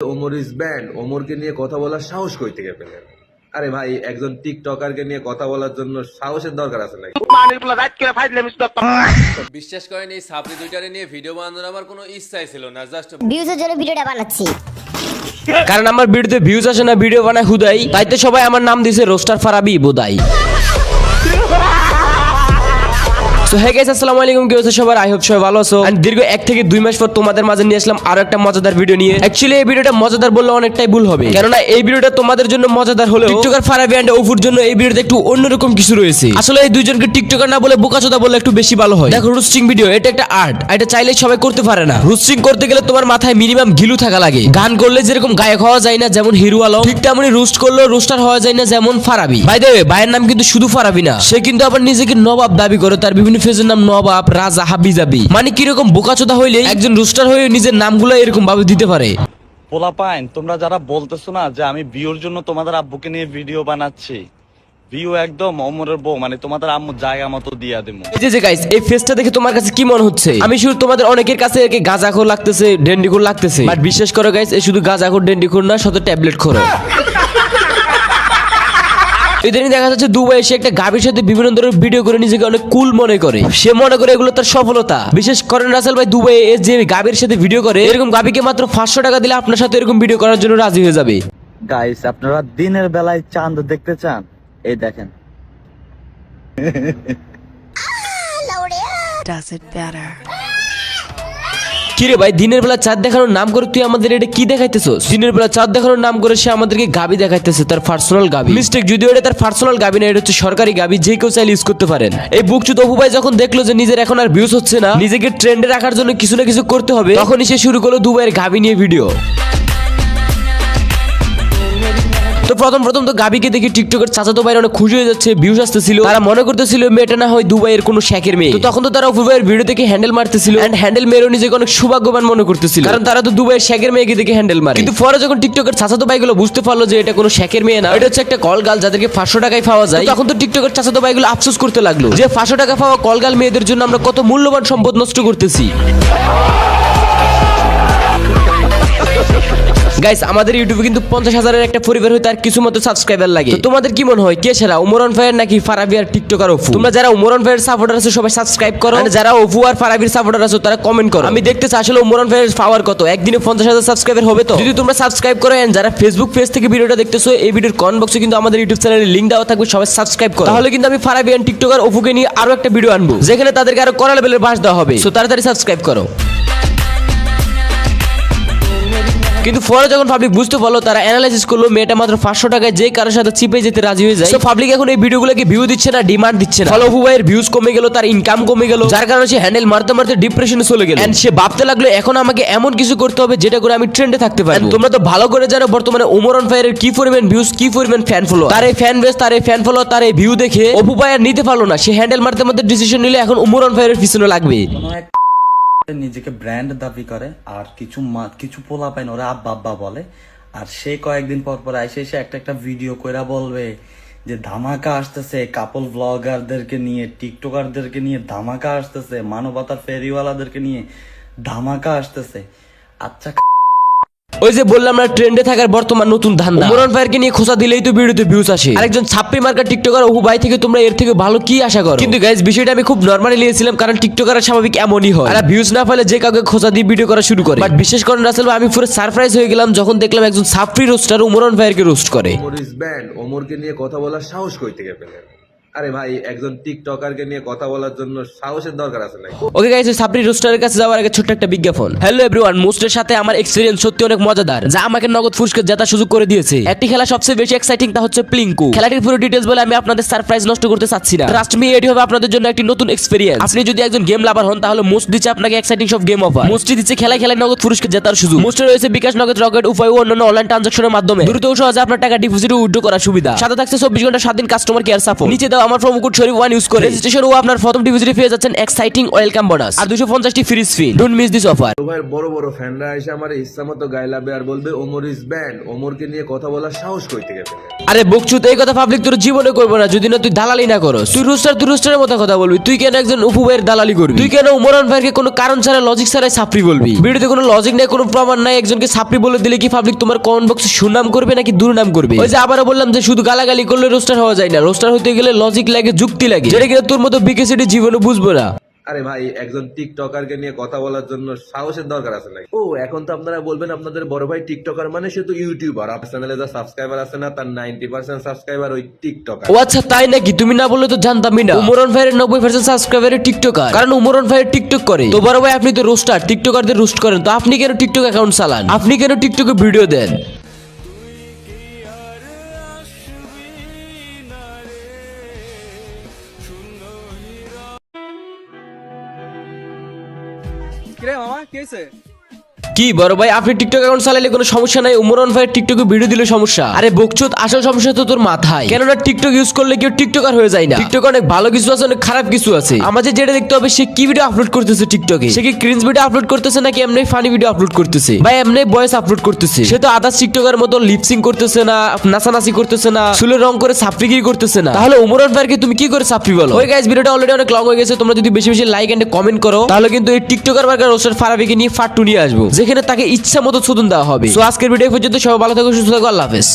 Omar is band, ওমরকে নিয়ে কথা বলার সাহস কই থেকে পেলেন? আরে ভাই, একজন টিকটকারকে নিয়ে কথা বলার জন্য সাহসের দরকার আছে নাকি? বিশ্বাস করেন এই সাপড়ি দুইটারে নিয়ে ভিডিও বানানোর আমার কোনো ইচ্ছাই ছিল না, জাস্ট ভিউজের জন্য ভিডিওটা বানাচ্ছি। কারণ আমার ভিডিওতে ভিউজ আসে না, ভিডিও বানায় হুদাই, তাইতে সবাই আমার নাম দিয়েছে রোস্টার ফারাবি বোদাই। সো হে গাইস, আসসালামু আলাইকুম, কি হচ্ছে সবার? আই হোপ সবাই ভালো আছো। এন্ড দীর্ঘ 1 থেকে 2 মাস পর তোমাদের মাঝে নিয়ে আসলাম আরো একটা মজাদার ভিডিও নিয়ে। অ্যাকচুয়ালি এই ভিডিওটা মজাদার বললে অনেকটাই ভুল হবে, কারণ এই ভিডিওটা তোমাদের জন্য মজাদার হলেও টিকটকার ফারাবি এন্ড ওফুর জন্য এই ভিডিওতে একটু অন্যরকম কিছু রয়েছে। আসলে এই দুইজনকে টিকটকার না বলে বোকাচোদা বললে একটু বেশি ভালো হয়। দেখো, রোস্টিং ভিডিও এটা একটা আর্ট, এটা চাইলে সবাই করতে পারে না। রোস্টিং করতে গেলে তোমার মাথায় মিনিমাম ঘিলু থাকা লাগে। গান করলে যেরকম গায়ক হওয়া যায় না যেমন হিরো আলম, ঠিক তেমনি রোস্ট করলেও রোস্টার হওয়া যায় না যেমন ফারাবি। বাই দ্য ওয়ে, ভাইয়ের নাম কিন্তু শুধু ফারাবি না, সে কিন্তু আবার নিজেকে নবাব দাবি করে। তার বিভিন্ন ফেজের নাম নবাব, রাজা, হাবিজাবি। মানে কিরকম বোকাচোদা হইলে একজন রোস্টার হয়ে নিজের নামগুলো এরকম ভাবে দিতে পারে। পোলাপাইন, তোমরা যারা বলতেছো না যে আমি ভিউর জন্য তোমাদের আব্বুকে নিয়ে ভিডিও বানাচ্ছি, ভিউ একদম অমরের বউ, মানে তোমাদের আম্মু জায়গা মতো দিয়া দেবো। এই যে গাইস, এই ফেসটা দেখে তোমার কাছে কি মনে হচ্ছে? আমি শুধু তোমাদের অনেকের কাছে একে গাঁজাখোর লাগতেছে, ডেন্ডিখোর লাগতেছে, বাট বিশ্বাস করো গাইস, এই শুধু গাঁজাখোর ডেন্ডিখোর না, শত ট্যাবলেট খোর। ইদানিং দেখা যাচ্ছে দুবাই এসে একটা গাভীর সাথে বিভিন্ন ধরনের ভিডিও করে নিজেকে অনেক কুল মনে করে। সে মনে করে এগুলো তার সফলতা। বিশেষ করে রাসেল ভাই দুবাই যে গাভীর সাথে ভিডিও করে, এরকম গাভীকে মাত্র 500 টাকা দিলে আপনার সাথে এরকম ভিডিও করার জন্য রাজি হয়ে যাবে। গাইস, আপনারা দিনের বেলায় চাঁদ দেখতে চান? এই দেখেন। Does it better. কিরে ভাই, দিনের বেলা চাঁদ দেখানোর নাম করে তুই আমাদের এটা কি দেখাইতেছস? দিনের বেলা চাঁদ দেখানোর নাম করে সে আমাদেরকে গাবি দেখাইতেছে, তার পার্সোনাল গাবি। মিস্টেক, যদিও এটা তার পার্সোনাল গাবি না, এটা হচ্ছে সরকারি গাবি, যে কেউ চাইলে ইউজ করতে পারেন। এই বুকচুদ অপু ভাই যখন দেখলো যে নিজের এখন আর ভিউজ হচ্ছে না, নিজেকে ট্রেন্ডে রাখার জন্য কিছু না কিছু করতে হবে, তখনই সে শুরু করলো দুবাইয়ের গাবি নিয়ে ভিডিও। তো প্রথম তো গাবিকে দেখে টিকটকের চাচাতো ভাইরা অনেক খুশি হয়ে যাচ্ছে, ভিউজ আসতেছিল। তারা মনে করতেছিল মেয়েটা না হয় দুবাইয়ের কোনো শেখের মেয়ে। তো তখন তো তারা অপু ভাইয়ের ভিডিও দেখে হ্যান্ডেল মারতেছিল, এন্ড হ্যান্ডেল মেরেও নিজেকে অনেক সৌভাগ্যবান মনে করতেছিল, কারণ তারা তো দুবাইয়ের শেখের মেয়েকে দেখে হ্যান্ডেল মারে। কিন্তু পরে যখন টিকটকের চাচাতো ভাইগুলো বুঝতে পারলো যে এটা কোনো শেখের মেয়ে না, এটা হচ্ছে একটা কল গাল যাদেরকে 500 টাকায় পাওয়া যায়, তখন তো টিকটকের চাচাতো ভাইগুলো আফসোস করতে লাগলো যে 500 টাকা পাওয়া কল গাল মেয়েদের জন্য আমরা কত মূল্যবান সম্পদ নষ্ট করতেছি। গাইস, আমাদের ইউটিউবে কিন্তু 50,000-এর একটা পরিবার হইতে আর কিছু মতো সাবস্ক্রাইবার লাগে। তো তোমাদের কি মনে হয় কে সেরা, উমরন ভাইয়ের নাকি ফারাবি আর টিকটকার অফু? তোমরা যারা উমরন ভাইয়ের সাপোর্টার আছো সবাই সাবস্ক্রাইব করো, আর যারা অফু আর ফারাবির সাপোর্টার আছো তারা কমেন্ট করো। আমি দেখতে চাই আসলে উমরন ভাইয়ের পাওয়ার কত, একদিনে 50,000 সাবস্ক্রাইবার হবে তো? যদি তোমরা সাবস্ক্রাইব করো, এন্ড যারা ফেসবুক পেজ থেকে ভিডিওটা দেখতেছো, এই ভিডিওর কমেন্ট বক্সে কিন্তু আমাদের ইউটিউব চ্যানেলের লিংক দেওয়া থাকবে, সবাই সাবস্ক্রাইব করো। তাহলে কিন্তু আমি ফারাবি আর টিকটকার অফুকে নিয়ে আরো একটা ভিডিও আনবো, যেখানে তাদেরকে আরো কড়া লেভেলের বাস দেওয়া হবে। সো তাড়াতাড়ি সাবস্ক্রাইব করো। কিন্তু পরে যখন পাবলিক বুঝতে পারলো, তারা অ্যানালাইসিস করলো মেয়েটা মাত্র 500 টাকায় যে কারোর সাথে চিপে যেতে রাজি হয়ে যায়। তো পাবলিক এখন এই ভিডিওগুলোকে ভিউ দিচ্ছে না, ডিমান্ড দিচ্ছে না। ফলে অপু ভাইয়ের ভিউজ কমে গেল, তার ইনকাম কমে গেল, যার কারণে সে হ্যান্ডেল মারতে মারতে ডিপ্রেশনে চলে গেল। এন্ড সে ভাবতে লাগলো এখন আমাকে এমন কিছু করতে হবে যেটা করে আমি ট্রেন্ডে থাকতে পারি। তোমরা তো ভালো করে জানো বর্তমানে উমরন ভাইয়ের কি পরিমাণ ভিউজ, কি পরিমাণ ফ্যান ফলো। তার এই ফ্যান বেস, তার এই ফ্যান ফলো, তার এই ভিউ দেখে অপু ভাই আর নিতে পারলো না। সে হ্যান্ডেল মারতে মারতে ডিসিশন নিলে এখন উমরন ভাইয়ের পিছনে লাগবে। নিজেকে ব্র্যান্ড দাবি করে, আর কিছু পোলাপাইন ওরা আব্বা আব্বা বলে, আর সে কয়েকদিন পর পর এসে একটা ভিডিও কইরা বলবে যে ধামাকা আসতেছে, কাপল ব্লগারদেরকে নিয়ে, টিকটকারদেরকে নিয়ে ধামাকা আসতেছে, মানবতার ফেরিওয়ালাদেরকে নিয়ে ধামাকা আসতেছে। আচ্ছা, ওই যে বললাম না, ট্রেন্ডে থাকার বর্তমান নতুন ধান্দা। উমরন ভাইকে নিয়ে খোঁচা দিলেই তো ভিডিওতে ভিউজ আসে। আরেকজন ছাপ্পি মার্কা টিকটকার অপু ভাই থেকে তোমরা এর থেকে ভালো কি আশা করো? কিন্তু গাইস, বিষয়টা আমি খুব নরমালি নিয়েছিলাম, কারণ টিকটকার স্বাভাবিক এমনই হয়, আর ভিউজ না পেলে যে কাউকে খোঁচা দিয়ে ভিডিও করা শুরু করে। বাট বিশেষ করে রাসেল ভাই, আমি পুরো সারপ্রাইজ হয়ে গেলাম যখন দেখলাম একজন ছাপ্পি রোস্টার উমরন ভাইকে রোস্ট করে। ওমর ইজ ব্যান্ড, ওমরকে নিয়ে কথা বলার সাহস কই থেকে পেলেন? আরে ভাই, একজন টিকটকারকে নিয়ে কথা বলার জন্য সাহসের দরকার আছে নাকি? ওকে গাইস, ছাপড়ি রোস্টারের কাছে যাওয়ার আগে ছোট্ট একটা বিজ্ঞাপন। হ্যালো এভরিওয়ান, মোস্টের সাথে আমার এক্সপেরিয়েন্স সত্যি অনেক মজাদার, যা আমাকে নগদ পুরস্কার জেতার সুযোগ করে দিয়েছে। একটি খেলা সবচেয়ে বেশি এক্সাইটিং, তা হচ্ছে প্লিঙ্কু। খেলাটির পুরো ডিটেইলস বলে আমি আপনাদের সারপ্রাইজ নষ্ট করতে চাচ্ছি না। ট্রাস্ট মি, এটি হবে আপনাদের জন্য একটি নতুন এক্সপেরিয়েন্স। আপনি যদি একজন গেম লাভার হন, তাহলে মোস্ট দিচ্ছে আপনাকে এক্সাইটিং সব গেম অফার। মোস্টই দিচ্ছে খেলায় নগদ পুরস্কার জেতার সুযোগ। মোস্টে রয়েছে বিকাশ, নগদ, রকেট, উপায় ও অন্যান্য অনলাইন ট্রানজাকশনের মাধ্যমে দ্রুত ও সহজে আপনার টাকা ডিপোজিট ও উইথড্র করার সুবিধা। সাথে থাকছে 24 ঘন্টা 7 দিন কাস্টমার কেয়ার সাপোর্ট। নিচে দেওয়া আমার প্রোমো কোড শরীফ1 ইউজ করে রেজিস্ট্রেশন ও আপনার প্রথম ডিপোজিটে পেয়ে যাচ্ছেন এক্সাইটিং ওয়েলকাম বোনাস আর 250টি free spin. Don't miss this offer. তো ভাই বড় বড় ফ্যানরা এসে আমার ইচ্ছা মতো গাইলাবে আর বলবে ওমর ইজ ব্যান্ড, ওমরকে নিয়ে কথা বলার সাহস কই থেকে পেলে? আরে বকচুত, এই কথা পাবলিক তোর জীবনে করবে না যদি না তুই দালালি না করস। তুই রুস্টারের মতো কথা বলবি। তুই কেন একজন উপু ভাইয়ের দালালি করবি? তুই কেন উমরান ভাইকে কোনো কারণ ছাড়া লজিক ছাড়াই সাপ্রি বলবি? ভিডিওতে কোনো লজিক নাই, কোনো প্রমাণ নাই, একজনকে সাপ্রি বলে দিলে কি পাবলিক তোমার কমেন্ট বক্সে সুনাম করবে নাকি দুর্নাম করবে? ওই যে আবারও বললাম যে শুধু গালাগালি করলে রোস্টার হওয়া যায় না। রোস্টার হতে গেলে লজিক লাগে, যুক্তি লাগে, যেটা কিনা তোর মতো বিকেসিটি জীবনে বুঝবো না। আরে ভাই একজন টিকটকারকে নিয়ে কথা বলার জন্য সাহসের দরকার আছে নাকি? ও এখন তো আপনারা বলবেন আপনাদের বড় ভাই টিকটকার মানে সে তো ইউটিউবার, আপনার চ্যানেলে যা সাবস্ক্রাইবার আছে না তার 90% সাবস্ক্রাইবার ওই টিকটকার। ও আচ্ছা তাই নাকি? তুমি না বললে তো জানতামই না। উমরান ভাইয়ের 90% সাবস্ক্রাইবারের টিকটকার, কারণ উমরান ভাইয়ের টিকটক করে। তো বড় ভাই আপনি তো রোস্টার, টিকটকারদের রোস্ট করেন, তো আপনি কেন টিকটক অ্যাকাউন্ট চালান? আপনি কেন টিকটকে ভিডিও দেন? কিরে মামা কি হয়েছে? কি বড় ভাই, আপনি টিকটক অ্যাকাউন্ট চালাইলে কোনো সমস্যা নাই, উমরান ভাইয়ের টিকটকে ভিডিও দিলে সমস্যা? আরে বকচুত, আসল সমস্যা তো তোর মাথায়। কেননা টিকটক ইউজ করলে কেউ টিকটকার হয়ে যায় না। টিকটক অনেক ভালো কিছু আছে, অনেক খারাপ কিছু আছে। আমাদের যেটা দেখতে হবে সে কি ভিডিও আপলোড করতেছে টিকটকে, সে কি ক্রিঞ্জ ভিডিও আপলোড করতেছে নাকি এমনি ফানি ভিডিও আপলোড করতেছে বা এমনি ভয়েস আপলোড করতেছে। সে তো আদার্স টিকটকের মতো লিপসিং করতেছে না, নাচানাচি করতেছে না, চুলে রং করে সাপ্রিগিরি করতেছে না। তাহলে উমরান ভাইকে তুমি কি করে সাপ্রি বলো? ওই গাইস, ভিডিওটা অলরেডি অনেক লং হয়ে গেছে। তোমরা যদি বেশি বেশি লাইক এন্ড কমেন্ট করো তাহলে কিন্তু এই টিকটকার বার্গার রোস্টার ফারাবিকে নিয়ে পার্ট 2 নিয়ে আসবো, যেখানে তাকে ইচ্ছা মতো সুদন দেওয়া হবে। সো আজকের ভিডিও পর্যন্ত সবাই ভালো থাকো, সুস্থ থাকো, আল্লাহ হাফেজ।